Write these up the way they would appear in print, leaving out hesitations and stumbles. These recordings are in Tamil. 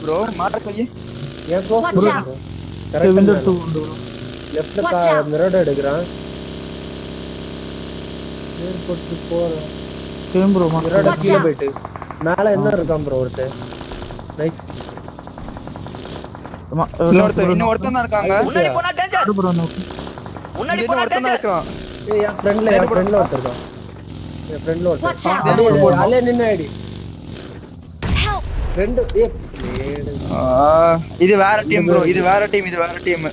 ப்ரோ மார்க் பண்ணி ஏன் close Watch bro out. Correct window 2 bro. லெஃப்ட்ல மிரர் எடுக்கறான் ஏர்போர்ட் போறோம் கேம் ப்ரோ மிரர் Watch கீழ out. போயிட்டு மேல என்ன இருக்கான் ப்ரோ ஒருத்தன் நைஸ் இன்னொருத்தன் தான் இருக்காங்க. முன்னாடி போனா டேஞ்சர். ப்ரோ முன்னாடி இங்க போனா ஒருத்தன் தான் டேஞ்சர். இருக்கான். ஏய் என் ஃப்ரெண்ட்ல ஒருத்தர் இருக்கான் என் ஃப்ரெண்ட்ல Watch ஒருத்தர் out. அப்படியே அலே நின்னு ஐடி Help. ரெண்டு இது வேற டீம் ப்ரோ. இது வேற டீம்.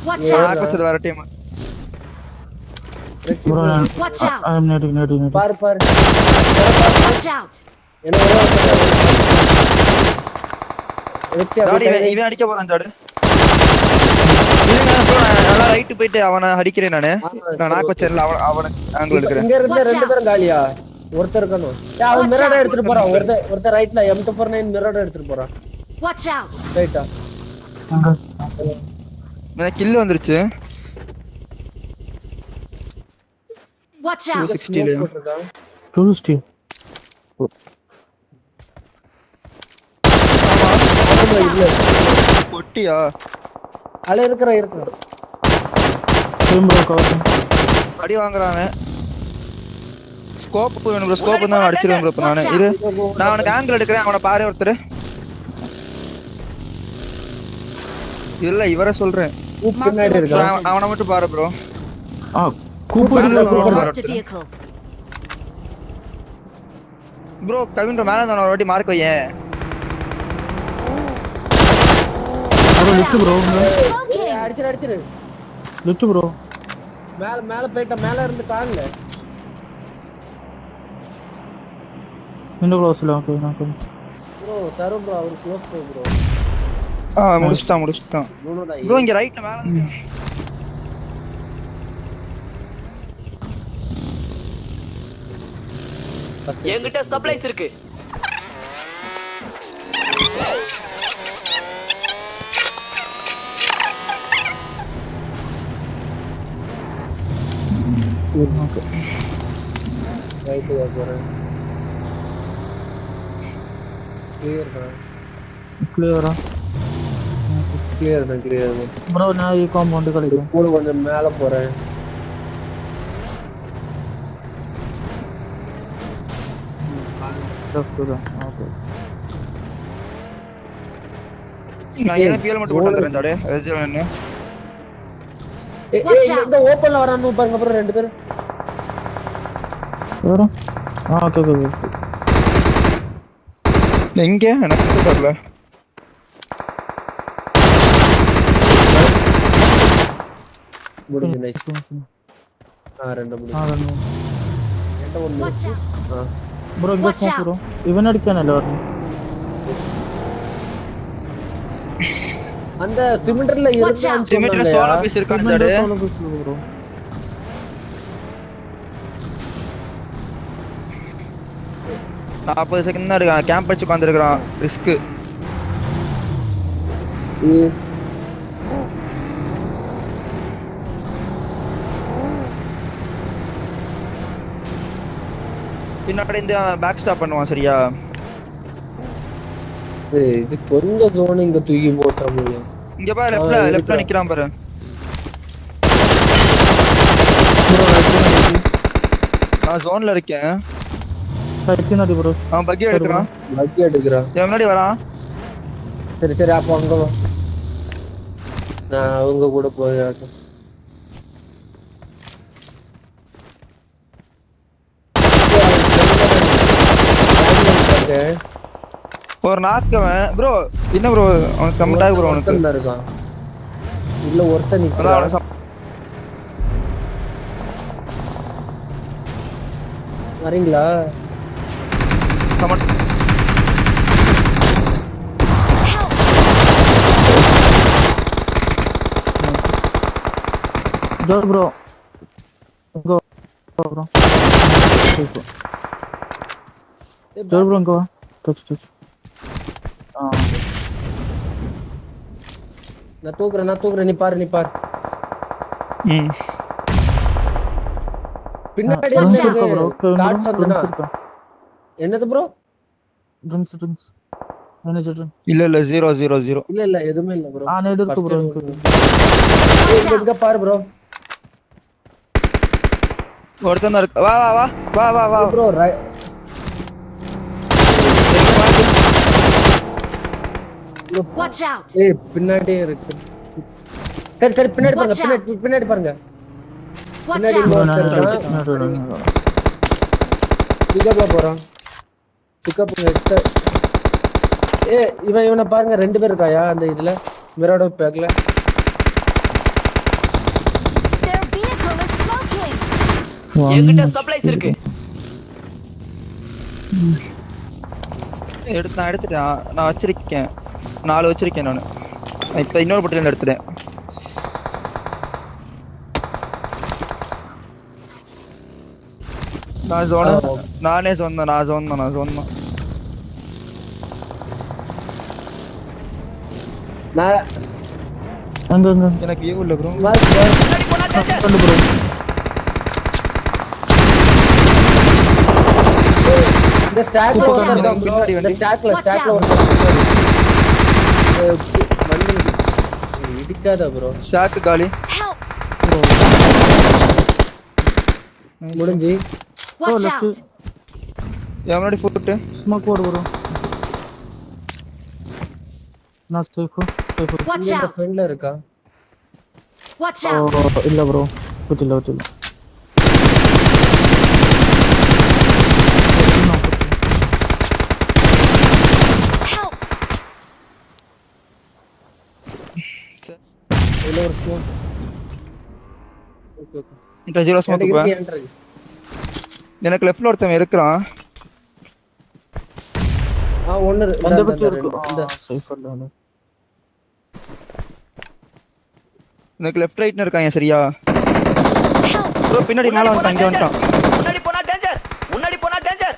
Watch Yeah. out. நான் வச்சது வேற டீம். Bro Watch out. ஐ அம் நேட்டிங் பாரு Watch out. என்ன ஒரே ஒருத்தர் டாடி இவன் அடிக்க போறான் ஜாடு. இல்லங்க ப்ரோ நான் ரைட் போயிட்டு அவனை அடிக்கிறேன் நானு. நான் நாக் வச்சேன்ல அவன ஆங்கிள் எடுக்கறேன். இங்க இருந்து ரெண்டு பேரும் காலியா ஒருத்தர் இருக்கணும் அவன் மிரர் எடுத்துட்டு போறான் ஒருத்தர் ரைட்ல M249 மிரர் எடுத்துட்டு போறான் Watch out. ரைட்டா எனக்கு கில் வந்துருச்சு. Watch out. 260 ல. போட்டுருக்கான் 260 இல்ல பொட்டியா? அல இருக்கிற கேம் ப்ரோ கவர் அடி வாங்குறானே. ஸ்கோப் வேணும் ப்ரோ. ஸ்கோப் தான் அடிச்சிருவேன் ப்ரோ இப்ப நானு. இரு நான் அவனுக்கு ஆங்கிள் எடுக்கறேன். அவனை பாரு ஒருத்தர். இல்ல இவரை சொல்றேன். பின்னாடி இருக்கான் அவனை மட்டும் பாரு ப்ரோ. கூப்பிடுங்க bro. Marked a vehicle. Bro Kavin மேல இருந்தா ஒரு வாட்டி மார்க் வையேன். Bro lift bro Smoking. அடிச்சிரு லிஃப்ட் ப்ரோ. மேல போயிட்ட மேல இருந்து காணல விண்டோ க்ளோஸ்ல ஓகே நான் ப்ரோ சரோ ப்ரோ அவர் க்ளோஸ் ப்ரோ முடிச்சிட்டான். ப்ரோ இங்க ரைட்ல மேல இருக்கு. என்கிட்ட சப்ளைஸ் இருக்கு. ரைட் போறேன் கிளியரா கிளியர் ப்ரோ நான் ಈ காம்பவுண்ட் கழிக்கும் கூட கொஞ்சம் மேல போறேன் லெஃப்ட் தான் ஓகே நான் என்ன பிஎல் மட்டும் போட்டு வந்துறேன் ஜாடே. ரெஜிஸ்டர் என்ன? இந்த ஓபன்ல வரானு பாருங்க ப்ரோ ரெண்டு பேரும் ப்ரோ ஓகே ஓகே எங்க எனக்கு தெரியல. முடிஞ்சு நைஸ் ரெண்டு முடிஞ்சு என்ன ஒண்ணு Watch out. ப்ரோ இங்க Watch out. ப்ரோ இவன் அடிக்கானே வரணும் அந்த சிமெண்ட்ல இருந்தான் சிமெண்ட்ல சோலா பீஸ் இருக்கானே ஜாடே. ப்ரோ 40 செகண்ட் தான் இருக்கான். கேம்ப் வச்சு உட்கார்ந்திருக்கான். ரிஸ்க். பின்னாடி இந்த பேக் ஸ்டாப் பண்ணுவான் சரியா? இது கொஞ்சம் ஜோன் இங்க தூக்கி போட்டா முடியும் இங்க பாரு லெஃப்ட்ல நிக்கறான் பாரு. நான் ஜோன்ல இருக்கேன். பின்னாடி ப்ரோ அவன் பக்கி எடுக்கறான். லக்கி எடுக்கறான் என் முன்னாடி வரான். சரி அப்போ அங்க வா நான் அவங்க கூட போய் ஒரு நாக்கவன் ப்ரோ. என்ன ப்ரோ அவனுக்கு கம்மிட்டாக ப்ரோ அவனுக்கு இருக்கான் இல்ல ஒருத்தன் அதான் அவன வரீங்களா சமட் ஜோர் ப்ரோ கோ ப்ரோ ஜோர் ப்ரோ கோ டச் நான் தூக்குறேன் நீ பாரு பின்னாடி ஷாட்ஸ் வந்துனா என்னது ப்ரோ ட்ரிங்க்ஸ் என்ன சொல்றேன் இல்ல இல்ல 0-0-0. இல்ல எதுவுமே இல்ல ப்ரோ. நேடு இருக்கு ப்ரோ இங்க பாரு ப்ரோ. ஒருத்தன் தான் இருக்கு. வா வா வா வா வா வா ப்ரோ Watch out! ஏய் பின்னாடியே இருக்கு. சரி பின்னாடி Watch பாருங்க. பின்னாடி பாருங்க. Watch பின்னாடி out! ஒருத்தர் இருக்கான். பிக்கப்ல போறான். பிக்கப் எடுத்து இவனை பாருங்க, 2 பேர் இருக்காயா அந்த இதுல மிராடோ பேக்ல. Their vehicle is smoking! என்கிட்ட சப்ளைஸ் இருக்கு. எடுத்துட்டேன். நான் வச்சிருக்கேன் 4 வச்சிருக்கேன் நானு. இப்ப இன்னொரு பட்டியல எடுத்துட்டேன். நானே சொன்னேன். நான் அங்க எனக்கு வியூ இல்ல ப்ரோ. முன்னாடி போனா டேஞ்சர். ரெண்டு ப்ரோ இந்த ஸ்டாக்ல ஒருத்தர் இருக்கான் bro. பின்னாடி இந்த வண்டி. ஸ்டாக்ல Watch out. ஒருத்தர் வண்டி இடிக்காத ப்ரோ. ஷாக் காலி. Help! முடிஞ்சு Watch left. out! எவனோட ஃபுட் ஸ்மோக் போடு ப்ரோ நான் சேஃப் Watch இந்த out! ஃப்ரெண்ட்ல இருக்கா? Watch out! இல்ல ப்ரோ குத்தில Help! இல்ல ஒரு ஸ்மோக். Okay okay. இந்த 0 ஸ்மோக் பா. எனக்கு லெஃப்ட்ல ஒருத்தன் இருக்கிறான். ஒன்னு அந்த பக்கம் இருக்கு இந்த சேஃப் இல்ல எனக்கு லெஃப்ட் ரைட்ல இருக்காங்க சரியா? Help! ப்ரோ பின்னாடி மேல வந்துட்டான். இங்க வந்துட்டான். முன்னாடி போனா டேஞ்சர்.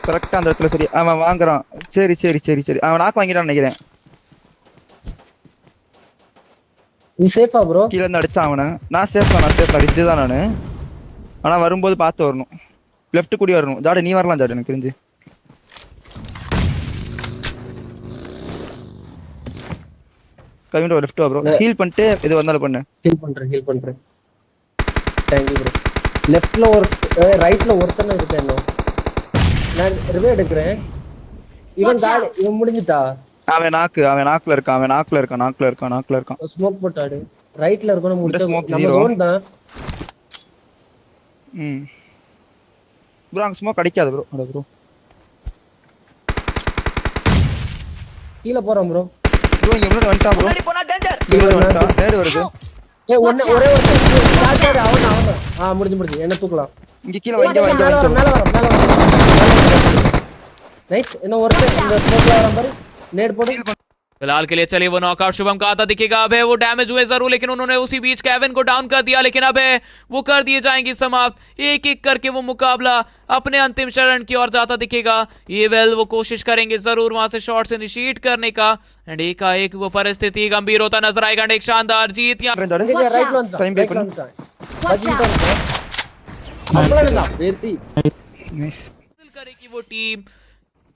கரெக்டா அந்த இடத்துல சரி. அவன் வாங்குறான். சரி. அவன் நாக்கு வாங்கிட்டான்னு நினைக்கிறேன். நீ சேஃபா ப்ரோ? கீழ இருந்து அடிச்சான் அவனை. நான் சேஃபா ரிட்ஜ் தான் நானு. ஆனா வரும்போது பார்த்து வரணும். லெஃப்ட் கூடி வரணும். ஜாடு நீ வரலாம் ஜாடு எனக்கு தெரிஞ்சு. கவின் லெஃப்ட் வா ப்ரோ. ஹீல் பண்ணிட்டு இது வந்தாலும் பண்ணு. ஹீல் பண்றேன். Thank you bro. லெஃப்ட்ல ஒரு ரைட்ல ஒருத்தன் இருக்கேன் இன்னும். நான் ரிவே எடுக்கிறேன். இவன் முடிஞ்சிட்டா? அவன் நாக்குல இருக்கான். ஸ்மோக் போட்டாடு. ரைட்ல இருக்கணும் முடிச்சு. smoke நம்ம zero. ரோன் தான். ப்ரோ அங்க ஸ்மோக் அடிக்காத ப்ரோ. அட ப்ரோ. கீழ போறோம் ப்ரோ. ப்ரோ இங்க முன்னாடி வந்துட்டான் ப்ரோ. முன்னாடி போனா டேஞ்சர். இங்க வந்துட்டான். நேடு வருது. ஒரே ஒரு அவன் முடிஞ்சு. என்ன தூக்கலாம். இங்க கீழ மேல வர. நைஸ். என்ன ஒருத்தன் இந்த ஸ்மோக்ல வரான் பாரு. நேட் போடு. फिलहाल के लिए चलिए वो नॉकआउट शुभम का आता दिखेगा। अब है वो डैमेज हुए जरूर, लेकिन उन्होंने उसी बीच केविन को डाउन कर दिया। लेकिन अब है वो कर दिए जाएंगे समाप्त। एक एक करके वो मुकाबला अपने अंतिम चरण की ओर जाता दिखेगा। ये वेल वो कोशिश करेंगे जरूर वहां से शॉट्स इनिशिएट करने का। एंड एकाएक वो परिस्थिति गंभीर होता नजर आएगा। एक शानदार जीत यहाँ ரைட்ல வந்து Time pay பண்ணு. Watch out! நைஸ். करेगी वो टीम,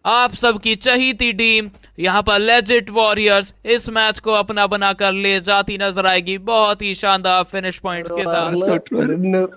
आप सबकी चहीती टीम। यहाँ पर लेजिट वॉरियर्स इस मैच को अपना बनाकर ले जाती नजर आएगी बहुत ही शानदार फिनिश पॉइंट्स के साथ। வின்னர்